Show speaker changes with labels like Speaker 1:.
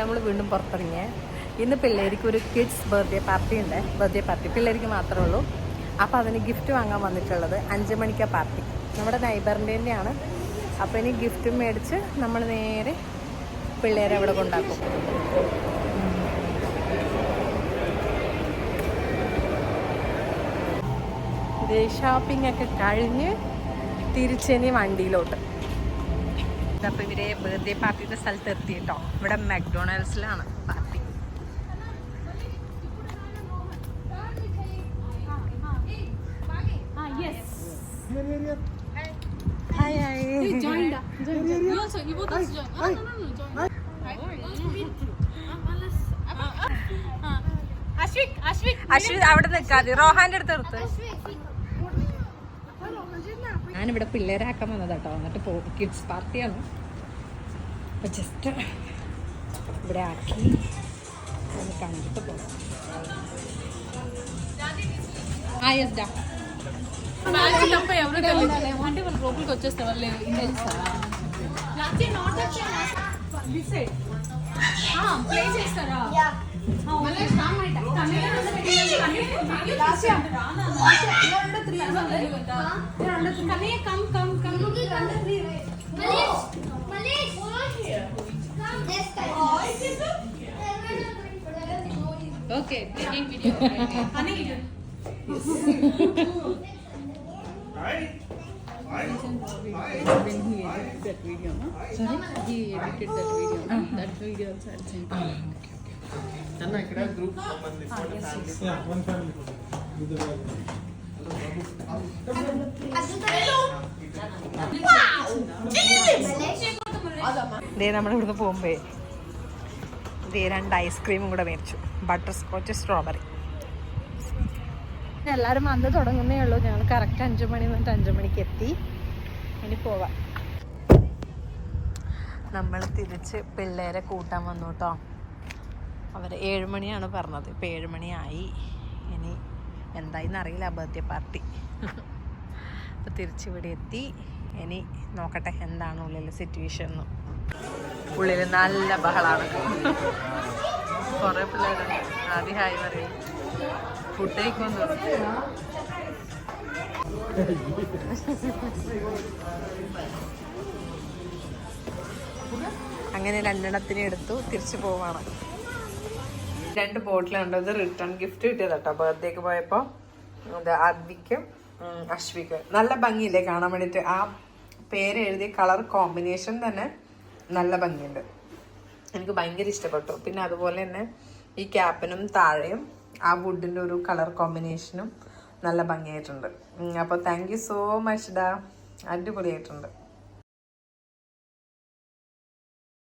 Speaker 1: നമ്മൾ വീണ്ടും പുറത്തിറങ്ങിയേ. ഇന്ന് പിള്ളേർക്ക് ഒരു കിഡ്സ് ബർത്ത്ഡേ പാർട്ടി ഉണ്ട്. ബർത്ത്ഡേ പാർട്ടി പിള്ളേർക്ക് മാത്രമേ ഉള്ളൂ. അപ്പോൾ അതിന് ഗിഫ്റ്റ് വാങ്ങാൻ വന്നിട്ടുള്ളത്. 5 മണിക്കാണ് പാർട്ടി. നമ്മുടെ നൈബറിൻ്റെ തന്നെയാണ്. അപ്പോൾ ഇനി ഗിഫ്റ്റും മേടിച്ച് നമ്മൾ നേരെ പിള്ളേരെ അവിടെ കൊണ്ടാക്കും. ഷോപ്പിംഗ് ഒക്കെ കഴിഞ്ഞ് തിരിച്ചെനി വണ്ടിയിലോട്ട്. അപ്പോൾ ഇവരെ ബർത്ത്ഡേ പാർട്ടിയുടെ സ്ഥലത്ത് എത്തി കേട്ടോ. ഇവിടെ മക്ഡൊണാൾഡ്സിലാണ് പാർട്ടി. അശ്വിക് അവിടെ നിൽക്കാതെ റോഹാന്റെ അടുത്ത് നിർത്ത്. ഞാനിവിടെ പിള്ളേരാക്കാൻ വന്നതാട്ടോ. എന്നിട്ട് കിഡ്സ് പാർട്ടിയാണ്. അപ്പോൾ ജസ്റ്റ് ഇവിടെ ആക്കി ഒന്ന് കണ്ടിട്ട് പോകാം.
Speaker 2: లోపలికి వచ్చేస్తావా ప్లే చేస్తారా okay when he edited that video, no? Sorry? He edited that video, no? That video also I'll send you.
Speaker 3: Then I create group someone for the family. Yeah, one family photo. With the
Speaker 1: നമ്മൾ ഇവിടുന്ന് പോകുമ്പോ 2 ഐസ്ക്രീമും കൂടെ മേടിച്ചു. Butter scotch, strawberry. എല്ലാവരും വന്ന് തുടങ്ങുന്നേ ഉള്ളൂ. ഞങ്ങൾ കറക്റ്റ് 5 മണി എന്നിട്ട് 5 മണിക്ക് എത്തി. ഇനി പോവാം. നമ്മൾ തിരിച്ച് പിള്ളേരെ കൂട്ടാൻ വന്നു കേട്ടോ. അവർ 7 മണിയാണ് പറഞ്ഞത്. ഇപ്പോൾ 7 മണിയായി. ഇനി എന്തായിന്ന് അറിയില്ല ബർത്ത്ഡേ പാർട്ടി. അപ്പോൾ തിരിച്ചിവിടെ എത്തി. ഇനി നോക്കട്ടെ എന്താണ് ഉള്ളിൽ സിറ്റുവേഷൻ എന്ന്. ഉള്ളിൽ നല്ല ബഹളാണ്. കുറേ പിള്ളേരുണ്ട്. ആദ്യം ഹായ് പറയും. ഫുഡ് കഴിക്കുമെന്ന് പറഞ്ഞു. അങ്ങനെ 2 എണ്ണത്തിന് എടുത്തു. തിരിച്ചു പോവാണ്. 2 ബോട്ടിലുണ്ട്. ഇത് റിട്ടേൺ ഗിഫ്റ്റ് കിട്ടിയത് കേട്ടോ. ബർത്ത്ഡേക്ക് പോയപ്പോൾ ഇത് അദ്വിക്കും അശ്വിക്ക്. നല്ല ഭംഗിയില്ലേ കാണാൻ വേണ്ടിയിട്ട്. ആ പേര് എഴുതിയ കളർ കോമ്പിനേഷൻ തന്നെ നല്ല ഭംഗിയുണ്ട്. എനിക്ക് ഭയങ്കര ഇഷ്ടപ്പെട്ടു. പിന്നെ അതുപോലെ തന്നെ ഈ ക്യാപ്പിനും താഴെയും ആ വുഡിൻ്റെ ഒരു കളർ കോമ്പിനേഷനും നല്ല ഭംഗിയായിട്ടുണ്ട്. അപ്പോൾ താങ്ക് യു സോ മച്ച് ഡാ. അടിപൊളിയായിട്ടുണ്ട്.